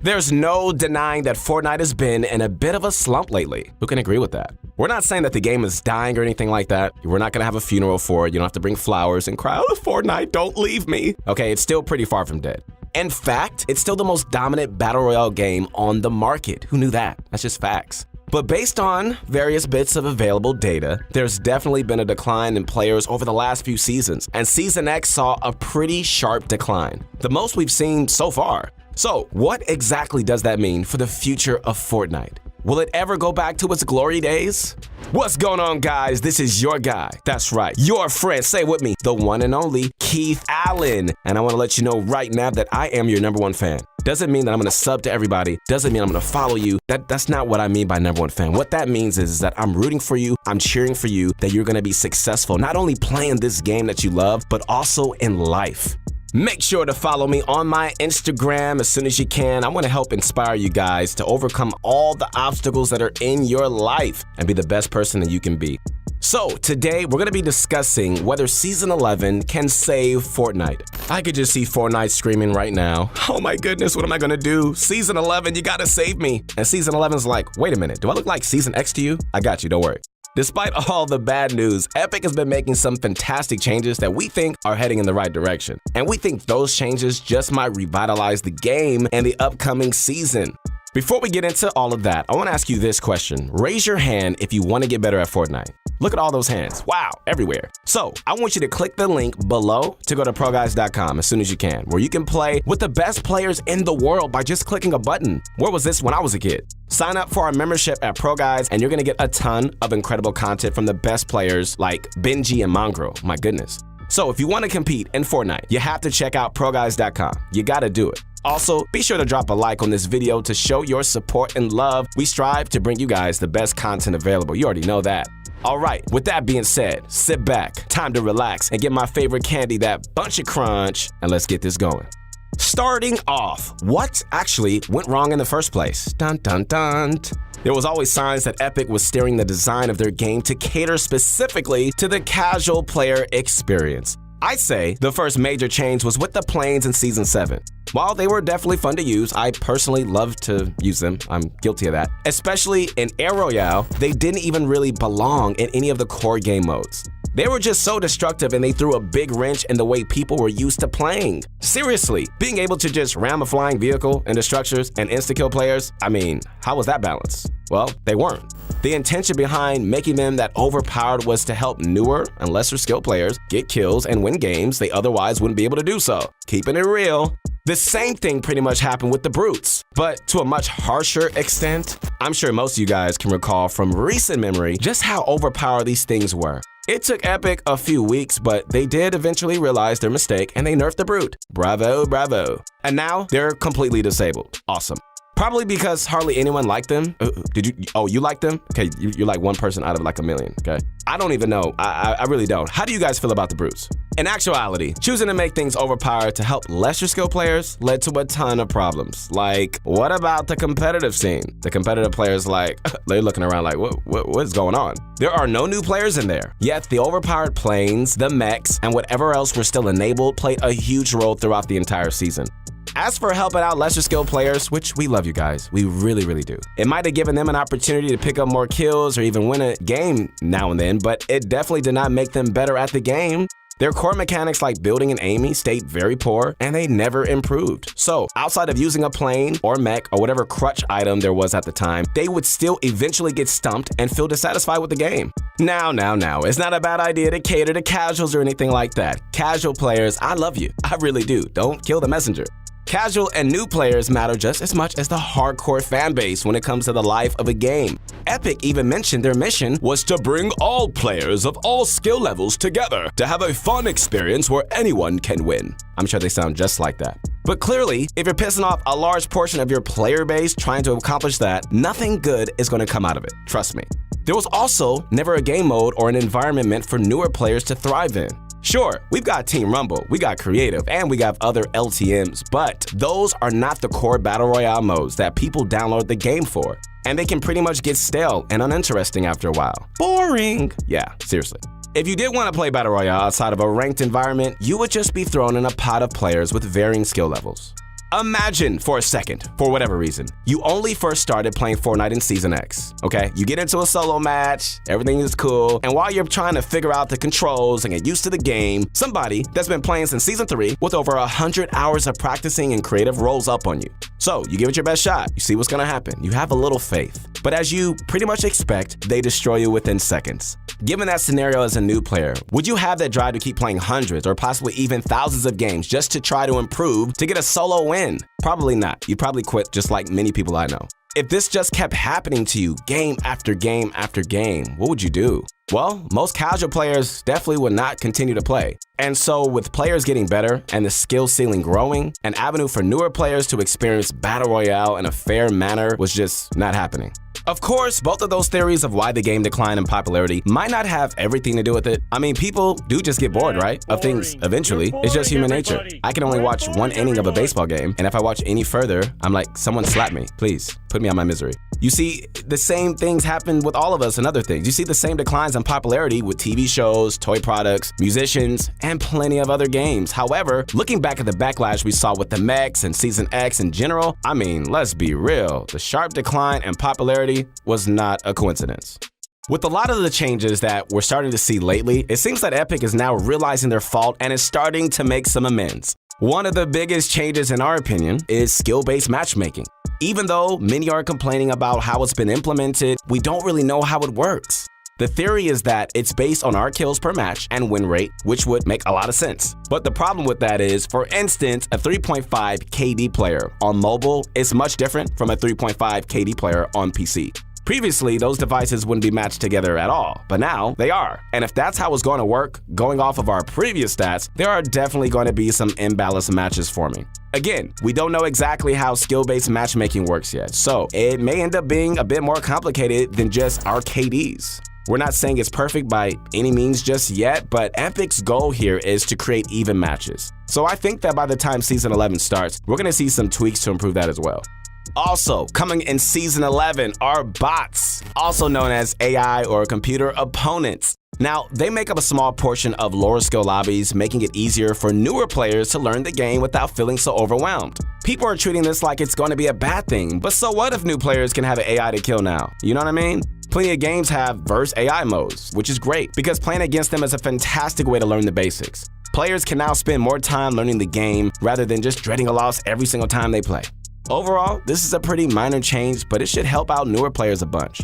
There's no denying that Fortnite has been in a bit of a slump lately. Who can agree with that? We're not saying that the game is dying or anything like that. We're not gonna have a funeral for it. You don't have to bring flowers and cry, "Oh, Fortnite, don't leave me." Okay, it's still pretty far from dead. In fact, it's still the most dominant battle royale game on the market. Who knew that? That's just facts. But based on various bits of available data, there's definitely been a decline in players over the last few seasons, and Season X saw a pretty sharp decline, the most we've seen so far. So, what exactly does that mean for the future of Fortnite? Will it ever go back to its glory days? What's going on, guys? This is your guy. That's right, your friend, say it with me, the one and only Keith Allen. And I want to let you know right now that I am your #1 fan. Doesn't mean that I'm going to sub to everybody. Doesn't mean I'm going to follow you. That's not what I mean by #1 fan. What that means is that I'm rooting for you. I'm cheering for you that you're going to be successful, not only playing this game that you love, but also in life. Make sure to follow me on my Instagram as soon as you can. I want to help inspire you guys to overcome all the obstacles that are in your life and be the best person that you can be. So today we're going to be discussing whether Season 11 can save Fortnite. I could just see Fortnite screaming right now, "Oh my goodness, what am I going to do? Season 11, you got to save me." And Season 11's like, "Wait a minute, do I look like Season X to you? I got you, don't worry." Despite all the bad news, Epic has been making some fantastic changes that we think are heading in the right direction. And we think those changes just might revitalize the game and the upcoming season. Before we get into all of that, I want to ask you this question. Raise your hand if you want to get better at Fortnite. Look at all those hands. Wow, everywhere. So I want you to click the link below to go to ProGuys.com as soon as you can, where you can play with the best players in the world by just clicking a button. Where was this when I was a kid? Sign up for our membership at ProGuys, and you're going to get a ton of incredible content from the best players like Benji and Mongrel. My goodness. So if you want to compete in Fortnite, you have to check out ProGuys.com. You got to do it. Also, be sure to drop a like on this video to show your support and love. We strive to bring you guys the best content available. You already know that. All right, with that being said, sit back, time to relax, and get my favorite candy, that Bunch of Crunch, and let's get this going. Starting off, what actually went wrong in the first place? Dun dun dun. There was always signs that Epic was steering the design of their game to cater specifically to the casual player experience. I'd say the first major change was with the planes in Season 7. While they were definitely fun to use, I personally love to use them. I'm guilty of that. Especially in Air Royale, they didn't even really belong in any of the core game modes. They were just so destructive, and they threw a big wrench in the way people were used to playing. Seriously, being able to just ram a flying vehicle into structures and insta-kill players, I mean, how was that balanced? Well, they weren't. The intention behind making them that overpowered was to help newer and lesser skilled players get kills and win games they otherwise wouldn't be able to do so. Keeping it real. The same thing pretty much happened with the brutes, but to a much harsher extent. I'm sure most of you guys can recall from recent memory just how overpowered these things were. It took Epic a few weeks, but they did eventually realize their mistake and they nerfed the brute. Bravo, bravo. And now they're completely disabled. Awesome. Probably because hardly anyone liked them. You like them? Okay, you're like one person out of like a million, okay? I don't even know. I really don't. How do you guys feel about the brutes? In actuality, choosing to make things overpowered to help lesser skill players led to a ton of problems. Like, what about the competitive scene? The competitive players they're looking around like, what's going on? There are no new players in there. Yet the overpowered planes, the mechs, and whatever else were still enabled played a huge role throughout the entire season. As for helping out lesser skilled players, which we love you guys, we really, really do. It might have given them an opportunity to pick up more kills or even win a game now and then, but it definitely did not make them better at the game. Their core mechanics like building and aiming stayed very poor, and they never improved. So, outside of using a plane or mech or whatever crutch item there was at the time, they would still eventually get stumped and feel dissatisfied with the game. Now, it's not a bad idea to cater to casuals or anything like that. Casual players, I love you. I really do. Don't kill the messenger. Casual and new players matter just as much as the hardcore fan base when it comes to the life of a game. Epic even mentioned their mission was to bring all players of all skill levels together to have a fun experience where anyone can win. I'm sure they sound just like that. But clearly, if you're pissing off a large portion of your player base trying to accomplish that, nothing good is going to come out of it. Trust me. There was also never a game mode or an environment meant for newer players to thrive in. Sure, we've got Team Rumble, we got Creative, and we got other LTMs, but those are not the core Battle Royale modes that people download the game for. And they can pretty much get stale and uninteresting after a while. Boring! Yeah, seriously. If you did want to play Battle Royale outside of a ranked environment, you would just be thrown in a pot of players with varying skill levels. Imagine for a second, for whatever reason, you only first started playing Fortnite in Season X, okay? You get into a solo match, everything is cool, and while you're trying to figure out the controls and get used to the game, somebody that's been playing since Season 3 with over 100 hours of practicing and creative rolls up on you. So, you give it your best shot, you see what's gonna happen, you have a little faith. But as you pretty much expect, they destroy you within seconds. Given that scenario as a new player, would you have that drive to keep playing hundreds or possibly even thousands of games just to try to improve to get a solo win? Probably not. You'd probably quit just like many people I know. If this just kept happening to you game after game after game, what would you do? Well, most casual players definitely would not continue to play. And so with players getting better and the skill ceiling growing, an avenue for newer players to experience Battle Royale in a fair manner was just not happening. Of course, both of those theories of why the game declined in popularity might not have everything to do with it. I mean, people do just get bored, right? Of things eventually. It's just human nature. I can only watch one inning of a baseball game, and if I watch any further, I'm like, someone slap me, please, put me out my misery. You see, the same things happen with all of us and other things. You see the same declines in popularity with TV shows, toy products, musicians, and plenty of other games. However, looking back at the backlash we saw with the mechs and Season X in general, I mean, let's be real. The sharp decline in popularity was not a coincidence. With a lot of the changes that we're starting to see lately, it seems that Epic is now realizing their fault and is starting to make some amends. One of the biggest changes, in our opinion, is skill-based matchmaking. Even though many are complaining about how it's been implemented, we don't really know how it works. The theory is that it's based on our kills per match and win rate, which would make a lot of sense. But the problem with that is, for instance, a 3.5 KD player on mobile is much different from a 3.5 KD player on PC. Previously, those devices wouldn't be matched together at all, but now they are. And if that's how it's going to work, going off of our previous stats, there are definitely going to be some imbalanced matches forming. Again, we don't know exactly how skill-based matchmaking works yet, so it may end up being a bit more complicated than just our KDs. We're not saying it's perfect by any means just yet, but Epic's goal here is to create even matches. So I think that by the time Season 11 starts, we're going to see some tweaks to improve that as well. Also, coming in Season 11 are bots, also known as AI or computer opponents. Now, they make up a small portion of lower skill lobbies, making it easier for newer players to learn the game without feeling so overwhelmed. People are treating this like it's going to be a bad thing, but so what if new players can have an AI to kill now? You know what I mean? Plenty of games have verse AI modes, which is great because playing against them is a fantastic way to learn the basics. Players can now spend more time learning the game rather than just dreading a loss every single time they play. Overall, this is a pretty minor change, but it should help out newer players a bunch.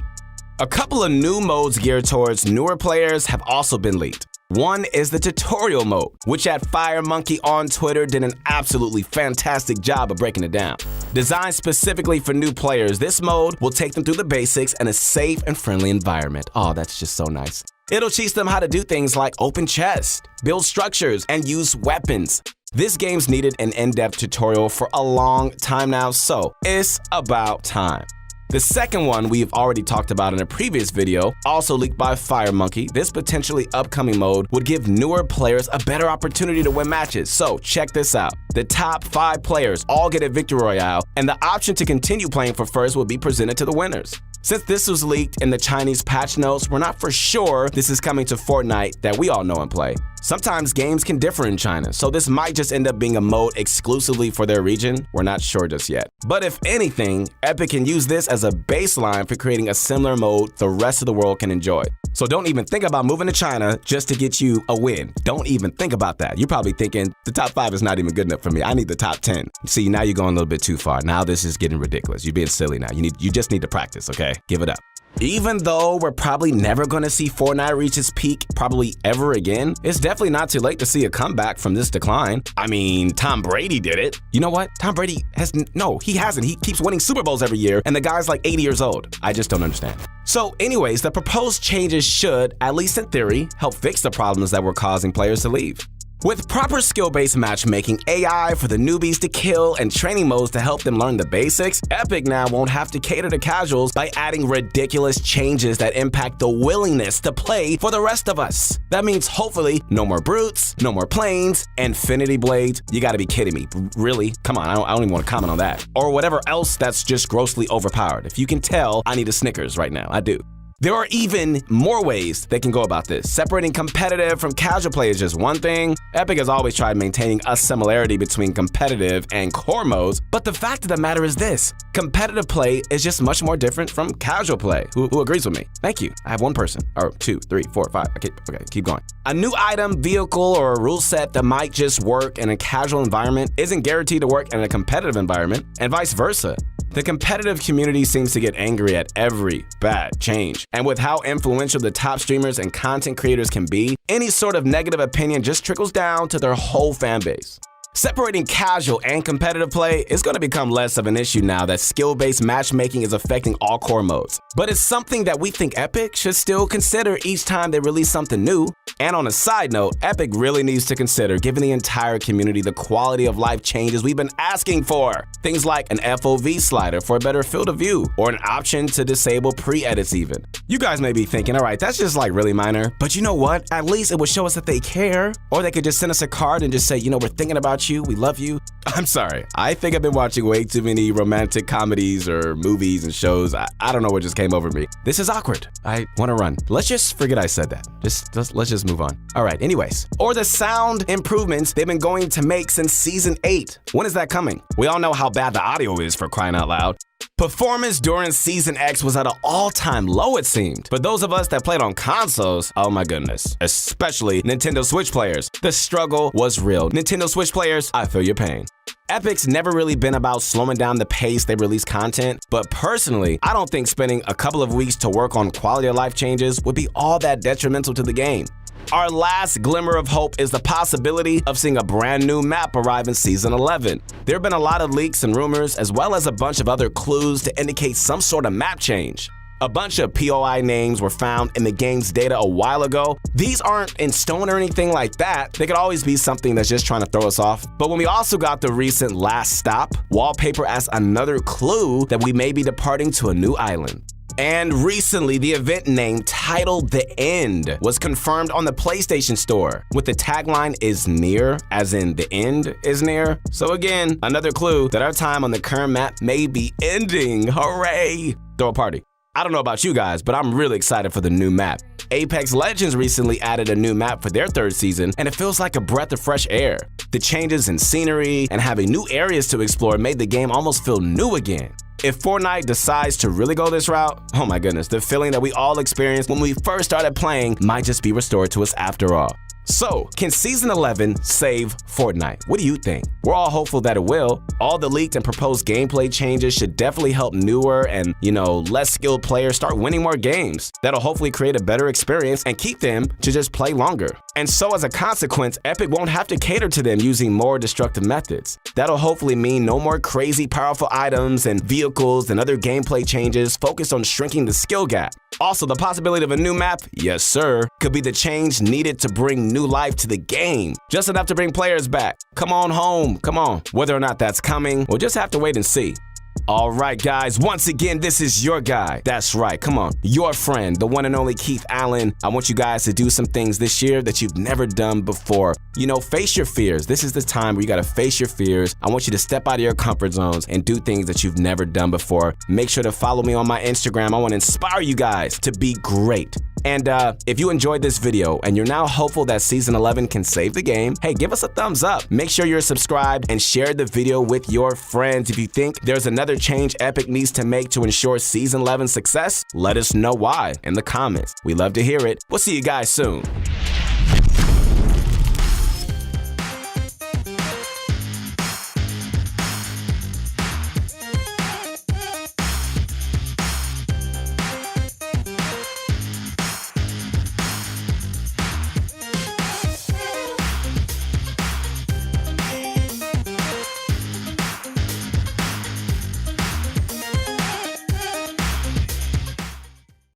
A couple of new modes geared towards newer players have also been leaked. One is the tutorial mode, which at FireMonkey on Twitter did an absolutely fantastic job of breaking it down. Designed specifically for new players, this mode will take them through the basics in a safe and friendly environment. Oh, that's just so nice. It'll teach them how to do things like open chests, build structures, and use weapons. This game's needed an in-depth tutorial for a long time now, so it's about time. The second one we've already talked about in a previous video, also leaked by FireMonkey, this potentially upcoming mode would give newer players a better opportunity to win matches. So check this out. The top 5 players all get a victory royale, and the option to continue playing for first will be presented to the winners. Since this was leaked in the Chinese patch notes, we're not for sure this is coming to Fortnite that we all know and play. Sometimes games can differ in China, so this might just end up being a mode exclusively for their region. We're not sure just yet. But if anything, Epic can use this as a baseline for creating a similar mode the rest of the world can enjoy. So don't even think about moving to China just to get you a win. Don't even think about that. You're probably thinking, the top 5 is not even good enough for me. I need the top 10. See, now you're going a little bit too far. Now this is getting ridiculous. You're being silly now. You just need to practice, okay? Give it up. Even though we're probably never going to see Fortnite reach its peak probably ever again, it's definitely not too late to see a comeback from this decline. I mean, Tom Brady did it. You know what? Tom Brady he hasn't. He keeps winning Super Bowls every year, and the guy's like 80 years old. I just don't understand. So anyways, the proposed changes should, at least in theory, help fix the problems that were causing players to leave. With proper skill-based matchmaking, AI for the newbies to kill, and training modes to help them learn the basics, Epic now won't have to cater to casuals by adding ridiculous changes that impact the willingness to play for the rest of us. That means hopefully no more brutes, no more planes, infinity blades. You gotta be kidding me. Really? Come on, I don't even want to comment on that. Or whatever else that's just grossly overpowered. If you can tell, I need a Snickers right now. I do. There are even more ways they can go about this. Separating competitive from casual play is just one thing. Epic has always tried maintaining a similarity between competitive and core modes, but the fact of the matter is this: competitive play is just much more different from casual play. Who agrees with me? Thank you. I have one person, or 2, 3, 4, 5. Okay, keep going. A new item, vehicle, or a rule set that might just work in a casual environment isn't guaranteed to work in a competitive environment, and vice versa. The competitive community seems to get angry at every bad change. And with how influential the top streamers and content creators can be, any sort of negative opinion just trickles down to their whole fan base. Separating casual and competitive play is going to become less of an issue now that skill-based matchmaking is affecting all core modes. But it's something that we think Epic should still consider each time they release something new. And on a side note, Epic really needs to consider giving the entire community the quality of life changes we've been asking for. Things like an FOV slider for a better field of view, or an option to disable pre-edits even. You guys may be thinking, all right, that's just like really minor, but you know what? At least it would show us that they care. Or they could just send us a card and just say, you know, we're thinking about you, we love you. I'm sorry, I think I've been watching way too many romantic comedies or movies and shows. I don't know what just came over me. This is awkward. I want to run. Let's just forget I said that. Let's just move on. All right, anyways. Or the sound improvements they've been going to make since Season 8. When is that coming? We all know how bad the audio is, for crying out loud. Performance during Season X was at an all-time low, it seemed. But those of us that played on consoles, oh my goodness, especially Nintendo Switch players, the struggle was real. Nintendo Switch players, I feel your pain. Epic's never really been about slowing down the pace they release content, but personally, I don't think spending a couple of weeks to work on quality of life changes would be all that detrimental to the game. Our last glimmer of hope is the possibility of seeing a brand new map arrive in Season 11. There have been a lot of leaks and rumors, as well as a bunch of other clues to indicate some sort of map change. A bunch of POI names were found in the game's data a while ago. These aren't in stone or anything like that. They could always be something that's just trying to throw us off. But when we also got the recent Last Stop wallpaper as another clue that we may be departing to a new island. And recently, the event name titled The End was confirmed on the PlayStation Store, with the tagline "is near," as in the end is near. So again, another clue that our time on the current map may be ending. Hooray! Throw a party. I don't know about you guys, but I'm really excited for the new map. Apex Legends recently added a new map for their 3rd season, and it feels like a breath of fresh air. The changes in scenery and having new areas to explore made the game almost feel new again. If Fortnite decides to really go this route, oh my goodness, the feeling that we all experienced when we first started playing might just be restored to us after all. So, can Season 11 save Fortnite? What do you think? We're all hopeful that it will. All the leaked and proposed gameplay changes should definitely help newer and, less skilled players start winning more games. That'll hopefully create a better experience and keep them to just play longer. And so as a consequence, Epic won't have to cater to them using more destructive methods. That'll hopefully mean no more crazy powerful items and vehicles and other gameplay changes focused on shrinking the skill gap. Also, the possibility of a new map, yes sir, could be the change needed to bring new life to the game. Just enough to bring players back. Come on home, come on. Whether or not that's coming, we'll just have to wait and see. All right, guys, once again, this is your guy. That's right, come on. Your friend, the one and only Keith Allen. I want you guys to do some things this year that you've never done before. Face your fears. This is the time where you gotta face your fears. I want you to step out of your comfort zones and do things that you've never done before. Make sure to follow me on my Instagram. I want to inspire you guys to be great. And if you enjoyed this video and you're now hopeful that Season 11 can save the game, hey, give us a thumbs up. Make sure you're subscribed and share the video with your friends. If you think there's another change Epic needs to make to ensure Season 11 success, let us know why in the comments. We love to hear it. We'll see you guys soon.